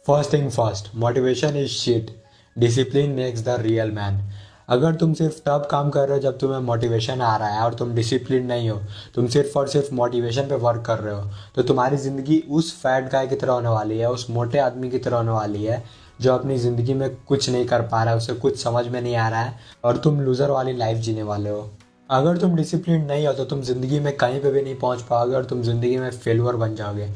First thing first, motivation is shit, discipline makes the real man. अगर तुम सिर्फ तब काम कर रहे हो जब तुम्हें मोटिवेशन आ रहा है और तुम डिसिप्लिन नहीं हो, तुम सिर्फ और सिर्फ मोटिवेशन पे वर्क कर रहे हो, तो तुम्हारी ज़िंदगी उस फैट गाय की तरह होने वाली है, उस मोटे आदमी की तरह होने वाली है जो अपनी ज़िंदगी में कुछ नहीं कर पा रहा है, उसे कुछ समझ में नहीं आ रहा है और तुम लूज़र वाली लाइफ जीने वाले हो। अगर तुम डिसिप्लिन नहीं हो तो तुम ज़िंदगी में कहीं पे भी नहीं पहुंच पाओगे और तुम ज़िंदगी में फेलुअर बन जाओगे।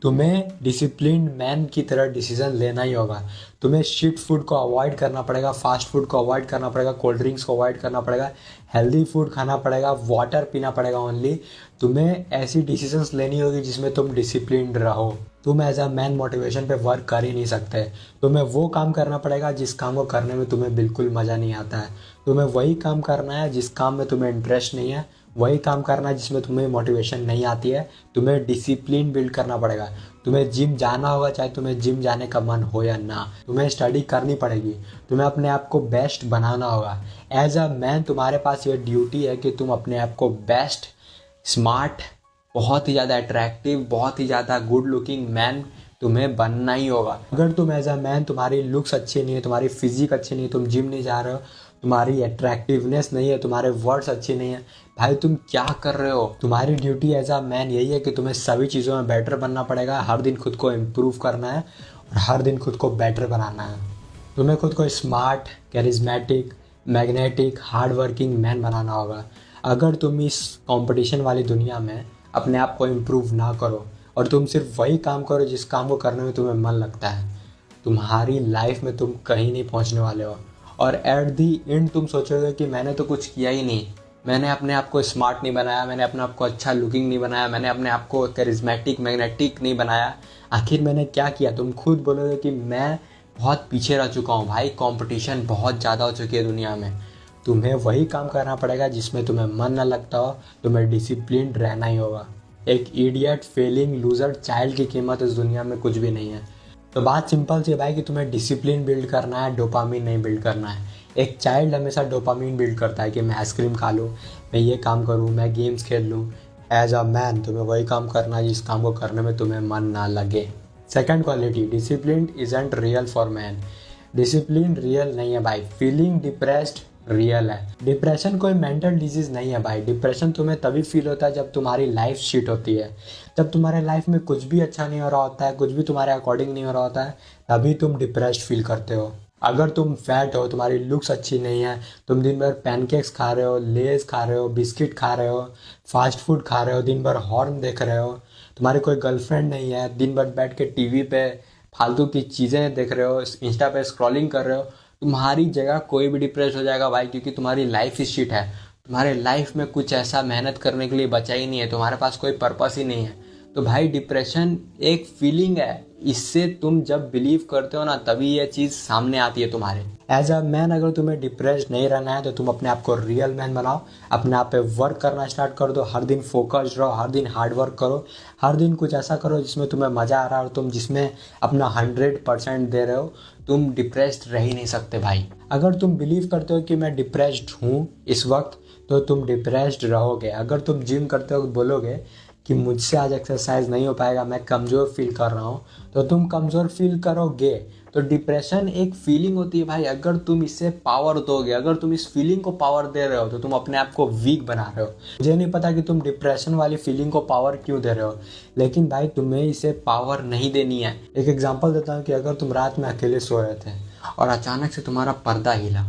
तुम्हें डिसिप्लिन मैन की तरह डिसीजन लेना ही होगा। तुम्हें शिट फूड को अवॉइड करना पड़ेगा, फास्ट फूड को अवॉइड करना पड़ेगा, कोल्ड ड्रिंक्स को अवॉइड करना पड़ेगा, हेल्दी फूड खाना पड़ेगा, वाटर पीना पड़ेगा ओनली। तुम्हें ऐसी डिसीजंस लेनी होगी जिसमें तुम डिसिप्लिन्ड रहो। तुम एज अ मैन मोटिवेशन पे वर्क कर ही नहीं सकते। तुम्हें वो काम करना पड़ेगा जिस काम को करने में तुम्हें बिल्कुल मज़ा नहीं आता है। तुम्हें वही काम करना है जिस काम में तुम्हें इंटरेस्ट नहीं है, वही काम करना है जिसमें तुम्हें मोटिवेशन नहीं आती है। तुम्हें डिसिप्लिन बिल्ड करना पड़ेगा। तुम्हें जिम जाना होगा, चाहे तुम्हें जिम जाने का मन हो या ना। तुम्हें स्टडी करनी पड़ेगी। तुम्हें अपने आप को बेस्ट बनाना होगा। एज अ मैन तुम्हारे पास ये ड्यूटी है कि तुम अपने आप को बेस्ट, स्मार्ट, बहुत ही ज़्यादा अट्रैक्टिव, बहुत ही ज़्यादा गुड लुकिंग मैन तुम्हें बनना ही होगा। अगर तुम एज अ मैन, तुम्हारी लुक्स अच्छी नहीं है, तुम्हारी फिजिक अच्छी नहीं है, तुम जिम नहीं जा रहे हो, तुम्हारी अट्रैक्टिवनेस नहीं है, तुम्हारे वर्ड्स अच्छे नहीं है, भाई तुम क्या कर रहे हो? तुम्हारी ड्यूटी एज अ मैन यही है कि तुम्हें सभी चीज़ों में बेटर बनना पड़ेगा। हर दिन खुद को इम्प्रूव करना है और हर दिन खुद को बेटर बनाना है। तुम्हें खुद को smart, charismatic, magnetic, hard working man बनाना होगा। अगर तुम इस कंपटीशन वाली दुनिया में अपने आप को इम्प्रूव ना करो और तुम सिर्फ वही काम करो जिस काम को करने में तुम्हें मन लगता है, तुम्हारी लाइफ में तुम कहीं नहीं पहुंचने वाले हो। और एट दी एंड तुम सोचोगे कि मैंने तो कुछ किया ही नहीं, मैंने अपने आप को स्मार्ट नहीं बनाया, मैंने अपने आप को अच्छा लुकिंग नहीं बनाया, मैंने अपने आप को कैरिज्मेटिक, मैग्नेटिक नहीं बनाया, आखिर मैंने क्या किया? तुम खुद बोलोगे कि मैं बहुत पीछे रह चुका हूँ। भाई कंपटीशन बहुत ज़्यादा हो चुकी है दुनिया में। तुम्हें वही काम करना पड़ेगा जिसमें तुम्हें मन ना लगता हो। तुम्हें डिसिप्लिन रहना ही होगा। एक इडियट, फेलिंग, लूज़र चाइल्ड की कीमत इस दुनिया में कुछ भी नहीं है। तो बात सिंपल सी है भाई कि तुम्हें डिसिप्लिन बिल्ड करना है, डोपामिन नहीं बिल्ड करना है। एक चाइल्ड हमेशा डोपामिन बिल्ड करता है कि मैं आइसक्रीम खा लूँ, मैं ये काम करूँ, मैं गेम्स खेल लूँ। एज अ मैन तुम्हें वही काम करना है जिस काम को करने में तुम्हें मन ना लगे। Second quality, discipline isn't real for man. Discipline real नहीं है भाई। फीलिंग डिप्रेस्ड रियल है। डिप्रेशन कोई मेंटल डिजीज नहीं है भाई। डिप्रेशन तुम्हें तभी फील होता है जब तुम्हारी लाइफ शिट होती है, जब तुम्हारे लाइफ में कुछ भी अच्छा नहीं हो रहा होता है, कुछ भी तुम्हारे अकॉर्डिंग नहीं हो रहा होता है, तभी तुम डिप्रेस्ड फील करते हो। अगर तुम फैट हो, तुम्हारी लुक्स अच्छी नहीं है, तुम दिन भर पैनकेक्स खा रहे हो, लेज खा रहे हो, बिस्किट खा रहे हो, फास्ट फूड खा रहे हो, दिन भर हॉर्न देख रहे हो, तुम्हारी कोई गर्लफ्रेंड नहीं है, दिन भर बैठ के टीवी पे फालतू की चीज़ें देख रहे हो, इंस्टा पे स्क्रॉलिंग कर रहे हो, तुम्हारी जगह कोई भी डिप्रेस हो जाएगा भाई, क्योंकि तुम्हारी लाइफ ही शिट है। तुम्हारे लाइफ में कुछ ऐसा मेहनत करने के लिए बचा ही नहीं है, तुम्हारे पास कोई पर्पस ही नहीं है। तो भाई डिप्रेशन एक फीलिंग है, इससे तुम जब बिलीव करते हो ना तभी ये चीज़ सामने आती है तुम्हारे। एज अ मैन अगर तुम्हें डिप्रेस्ड नहीं रहना है तो तुम अपने आप को रियल मैन बनाओ, अपने आप पे वर्क करना स्टार्ट कर दो। हर दिन फोकस्ड रहो, हर दिन हार्ड वर्क करो, हर दिन कुछ ऐसा करो जिसमें तुम्हें मज़ा आ रहा है और तुम जिसमें अपना 100% दे रहे हो। तुम डिप्रेस्ड रह ही नहीं सकते भाई। अगर तुम बिलीव करते हो कि मैं डिप्रेस्ड हूँ इस वक्त, तो तुम डिप्रेस्ड रहोगे। अगर तुम जिम करते हो बोलोगे कि मुझसे आज एक्सरसाइज नहीं हो पाएगा, मैं कमज़ोर फील कर रहा हूँ, तो तुम कमज़ोर फील करोगे। तो डिप्रेशन एक फीलिंग होती है भाई। अगर तुम इससे पावर दोगे, अगर तुम इस फीलिंग को पावर दे रहे हो, तो तुम अपने आप को वीक बना रहे हो। मुझे नहीं पता कि तुम डिप्रेशन वाली फीलिंग को पावर क्यों दे रहे हो, लेकिन भाई तुम्हें इसे पावर नहीं देनी है। एक एग्जांपल देता हूँ कि अगर तुम रात में अकेले सो रहे थे और अचानक से तुम्हारा पर्दा हिला,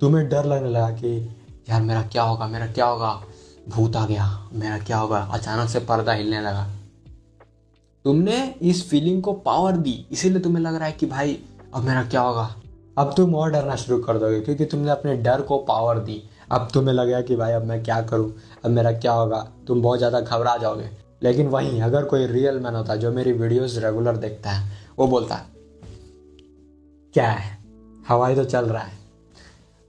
तुम्हें डर लगने लगा कि यार मेरा क्या होगा, मेरा क्या होगा, भूत आ गया, मेरा क्या होगा, अचानक से पर्दा हिलने लगा। तुमने इस फीलिंग को पावर दी, इसीलिए तुम्हें लग रहा है कि भाई अब मेरा क्या होगा। अब तुम और डरना शुरू कर दोगे क्योंकि तुमने अपने डर को पावर दी। अब तुम्हें लगेगा कि भाई अब मैं क्या करूं, अब मेरा क्या होगा, तुम बहुत ज़्यादा घबरा जाओगे। लेकिन वहीं अगर कोई रियल मैन होता जो मेरी वीडियोस रेगुलर देखता है, वो बोलता क्या है, हवाई तो चल रहा है,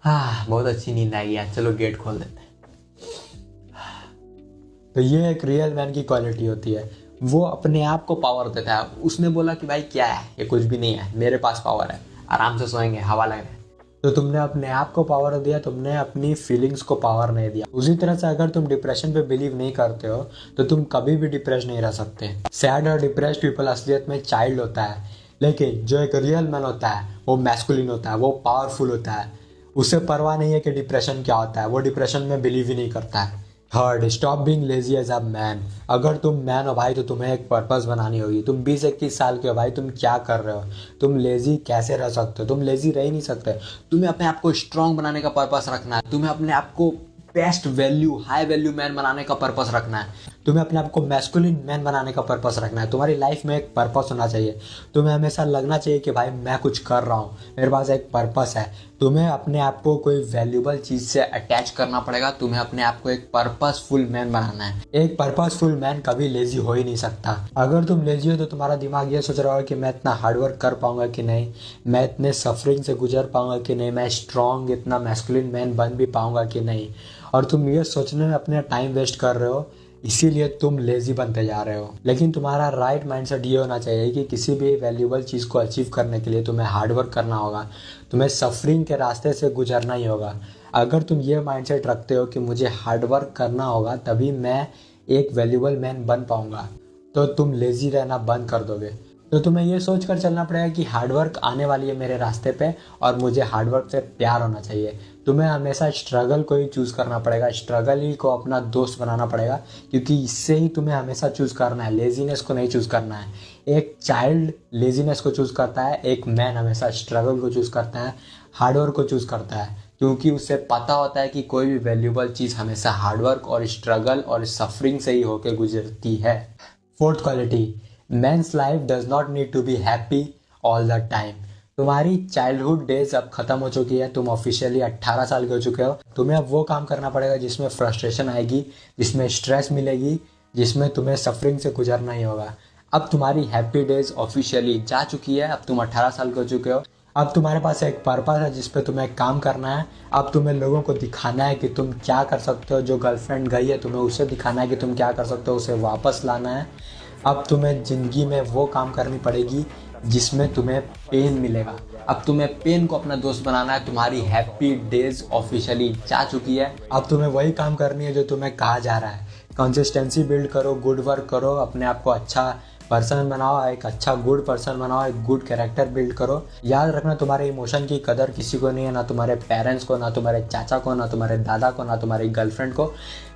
हाँ बहुत अच्छी नींद आई है, चलो गेट खोल देते हैं। तो ये एक रियल मैन की क्वालिटी होती है। वो अपने आप को पावर देता है। उसने बोला कि भाई क्या है, ये कुछ भी नहीं है, मेरे पास पावर है, आराम से सोएंगे, हवा लग रहा है। तो तुमने अपने आप को पावर दिया, तुमने अपनी फीलिंग्स को पावर नहीं दिया। उसी तरह से अगर तुम डिप्रेशन पे बिलीव नहीं करते हो तो तुम कभी भी डिप्रेस नहीं रह सकते। सैड और डिप्रेस्ड पीपल असलियत में चाइल्ड होता है, लेकिन जो एक रियल मैन होता है वो मैस्कुलिन होता है, वो पावरफुल होता है। उसे परवाह नहीं है कि डिप्रेशन क्या होता है, वो डिप्रेशन में बिलीव ही नहीं करता है। Third, stop being lazy as a man. अगर तुम मैन हो भाई तो तुम्हें एक पर्पस बनानी होगी। तुम 20-21 साल के हो भाई, तुम क्या कर रहे हो? तुम लेजी कैसे रह सकते हो? तुम लेजी रह ही नहीं सकते। तुम्हें अपने आप को स्ट्रांग बनाने का पर्पस रखना है, तुम्हें अपने आप को best value high value man बनाने का पर्पस रखना है, तुम्हें अपने आप को मैस्कुलिन मैन बनाने का पर्पस रखना है। तुम्हारी लाइफ में एक पर्पस होना चाहिए। तुम्हें हमेशा लगना चाहिए कि भाई मैं कुछ कर रहा हूँ, मेरे पास एक पर्पस है। तुम्हें अपने आप को कोई वैल्यूबल चीज़ से अटैच करना पड़ेगा। तुम्हें अपने आप को एक पर्पसफुल मैन बनाना है। एक पर्पसफुल मैन कभी लेजी हो ही नहीं सकता। अगर तुम लेजी हो तो तुम्हारा दिमाग ये सोच रहा होगा कि मैं इतना हार्डवर्क कर पाऊंगा कि नहीं, मैं इतने सफरिंग से गुजर पाऊंगा कि नहीं, मैं स्ट्रांग इतना मैस्कुलिन मैन बन भी पाऊंगा कि नहीं। और तुम ये सोचने में अपने टाइम वेस्ट कर रहे हो, इसीलिए तुम लेजी बनते जा रहे हो। लेकिन तुम्हारा राइट माइंडसेट ये होना चाहिए कि किसी भी वैल्यूबल चीज़ को अचीव करने के लिए तुम्हें हार्डवर्क करना होगा, तुम्हें सफरिंग के रास्ते से गुजरना ही होगा। अगर तुम ये माइंडसेट रखते हो कि मुझे हार्डवर्क करना होगा तभी मैं एक वैल्यूबल मैन बन पाऊंगा, तो तुम लेजी रहना बंद कर दोगे। तो तुम्हें ये सोच कर चलना पड़ेगा कि हार्डवर्क आने वाली है मेरे रास्ते पे और मुझे हार्डवर्क से प्यार होना चाहिए। तुम्हें हमेशा स्ट्रगल को ही चूज़ करना पड़ेगा, स्ट्रगल ही को अपना दोस्त बनाना पड़ेगा, क्योंकि इससे ही तुम्हें हमेशा चूज़ करना है, लेजीनेस को नहीं चूज़ करना है। एक चाइल्ड लेजीनेस को चूज़ करता है, एक मैन हमेशा स्ट्रगल को चूज़ करता है, हार्डवर्क को चूज़ करता है, क्योंकि उसे पता होता है कि कोई भी वैल्यूबल चीज़ हमेशा हार्डवर्क और स्ट्रगल और सफरिंग से ही होकर गुजरती है। Fourth quality, men's life does not need to be happy all the time. तुम्हारी चाइल्डहुड डेज अब खत्म हो चुकी है, तुम ऑफिशियली 18 साल के हो चुके हो। तुम्हें अब वो काम करना पड़ेगा जिसमें फ्रस्ट्रेशन आएगी, जिसमें स्ट्रेस मिलेगी, जिसमें तुम्हें सफरिंग से गुजरना ही होगा। अब तुम्हारी हैप्पी डेज ऑफिशियली जा चुकी है, अब तुम 18 साल के हो चुके हो। अब तुम्हारे पास एक पर्पस है जिस पे तुम्हें काम करना है। अब तुम्हें लोगों को दिखाना है कि तुम क्या कर सकते हो। जो गर्लफ्रेंड गई है तुम्हें उसे दिखाना है कि तुम क्या कर सकते हो, उसे वापस लाना है। अब तुम्हें ज़िंदगी में वो काम करनी पड़ेगी जिसमें तुम्हें पेन मिलेगा। अब तुम्हें पेन को अपना दोस्त बनाना है। तुम्हारी हैप्पी डेज ऑफिशियली जा चुकी है। अब तुम्हें वही काम करनी है जो तुम्हें कहा जा रहा है। कंसिस्टेंसी बिल्ड करो, गुड वर्क करो, अपने आप को अच्छा पर्सन बनाओ, एक अच्छा गुड पर्सन बनाओ, एक गुड कैरेक्टर बिल्ड करो। याद रखना तुम्हारे इमोशन की कदर किसी को नहीं है, ना तुम्हारे पेरेंट्स को, ना तुम्हारे चाचा को, ना तुम्हारे दादा को, ना तुम्हारी गर्लफ्रेंड को।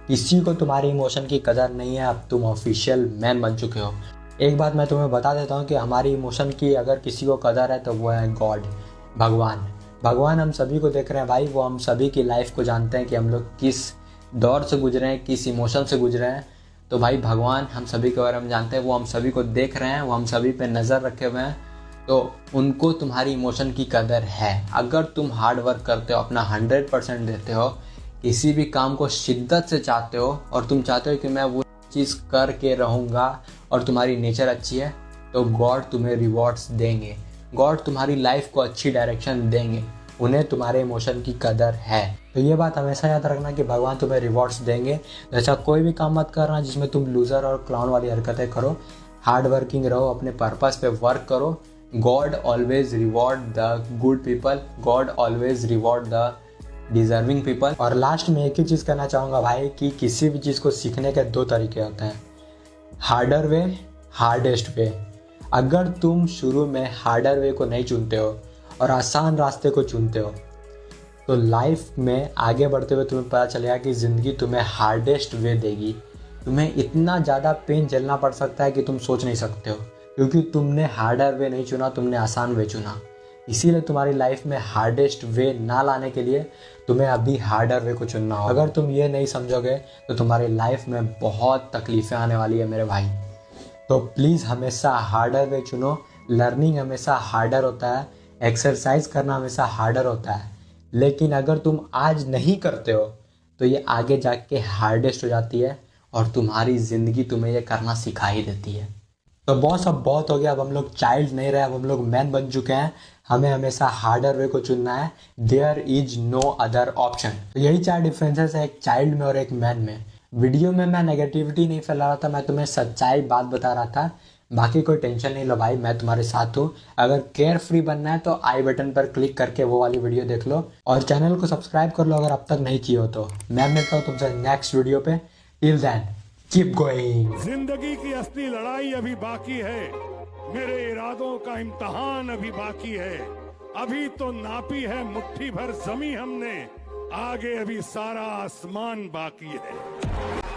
किसी को तुम्हारी इमोशन की कदर नहीं है। अब तुम ऑफिशियल मैन बन चुके हो। एक बात मैं तुम्हें बता देता हूँ कि हमारी इमोशन की अगर किसी को कदर है तो वो है गॉड, भगवान। भगवान हम सभी को देख रहे हैं भाई, वो हम सभी की लाइफ को जानते हैं कि हम लोग किस दौर से गुजरे हैं, किस इमोशन से गुजरे हैं। तो भाई भगवान हम सभी के बारे में जानते हैं, वो हम सभी को देख रहे हैं, वो हम सभी पे नज़र रखे हुए हैं। तो उनको तुम्हारी इमोशन की कदर है। अगर तुम हार्ड वर्क करते हो, अपना 100% देते हो, किसी भी काम को शिद्दत से चाहते हो और तुम चाहते हो कि मैं वो चीज़ करके रहूँगा और तुम्हारी नेचर अच्छी है, तो गॉड तुम्हें रिवॉर्ड्स देंगे। गॉड तुम्हारी लाइफ को अच्छी डायरेक्शन देंगे। उन्हें तुम्हारे इमोशन की कदर है। तो ये बात हमेशा याद रखना कि भगवान तुम्हें रिवॉर्ड्स देंगे। ऐसा कोई भी काम मत करना जिसमें तुम लूज़र और क्लाउन वाली हरकतें करो। हार्ड वर्किंग रहो, अपने पर्पस पे वर्क करो। God always reward the good people, God always reward the deserving people. और लास्ट में एक ही चीज़ कहना चाहूँगा भाई कि किसी भी चीज़ को सीखने के 2 तरीके होते हैं, हार्डर वे, हार्डेस्ट वे। अगर तुम शुरू में हार्डर वे को नहीं चुनते हो और आसान रास्ते को चुनते हो तो लाइफ में आगे बढ़ते हुए तुम्हें पता चलेगा कि ज़िंदगी तुम्हें हार्डेस्ट वे देगी। तुम्हें इतना ज़्यादा पेन झेलना पड़ सकता है कि तुम सोच नहीं सकते हो, क्योंकि तुमने हार्डर वे नहीं चुना, तुमने आसान वे चुना। इसीलिए तुम्हारी लाइफ में हार्डेस्ट वे ना लाने के लिए तुम्हें अभी हार्डर वे को चुनना होगा। अगर तुम ये नहीं समझोगे तो तुम्हारी लाइफ में बहुत तकलीफ़ें आने वाली है मेरे भाई। तो प्लीज़ हमेशा हार्डर वे चुनो। लर्निंग हमेशा हार्डर होता है, एक्सरसाइज करना हमेशा हार्डर होता है, लेकिन अगर तुम आज नहीं करते हो तो ये आगे जाके हार्डेस्ट हो जाती है और तुम्हारी ज़िंदगी तुम्हें ये करना सिखा ही देती है। तो बॉस अब बहुत हो गया, अब हम लोग चाइल्ड नहीं रहे, अब हम लोग मैन बन चुके हैं। हमें हमेशा हार्डर वे को चुनना है। There is no other option. तो यही 4 डिफरेंसेस है एक चाइल्ड में और एक मैन में। वीडियो में मैं नेगेटिविटी नहीं फैला रहा था, मैं तुम्हें सच्चाई बात बता रहा था। बाकी कोई टेंशन नहीं लो भाई, मैं तुम्हारे साथ हूँ। अगर केयर फ्री बनना है तो आई बटन पर क्लिक करके वो वाली वीडियो देख लो और चैनल को सब्सक्राइब कर लो अगर अब तक नहीं किए हो तो। मैं मिलता हूँ तुमसे नेक्स्ट वीडियो पे। Till then keep going. जिंदगी की असली लड़ाई अभी बाकी है, मेरे इरादों का इम्तहान अभी बाकी है। अभी तो नापी है मुट्ठी भर जमी हमने, आगे अभी सारा आसमान बाकी है।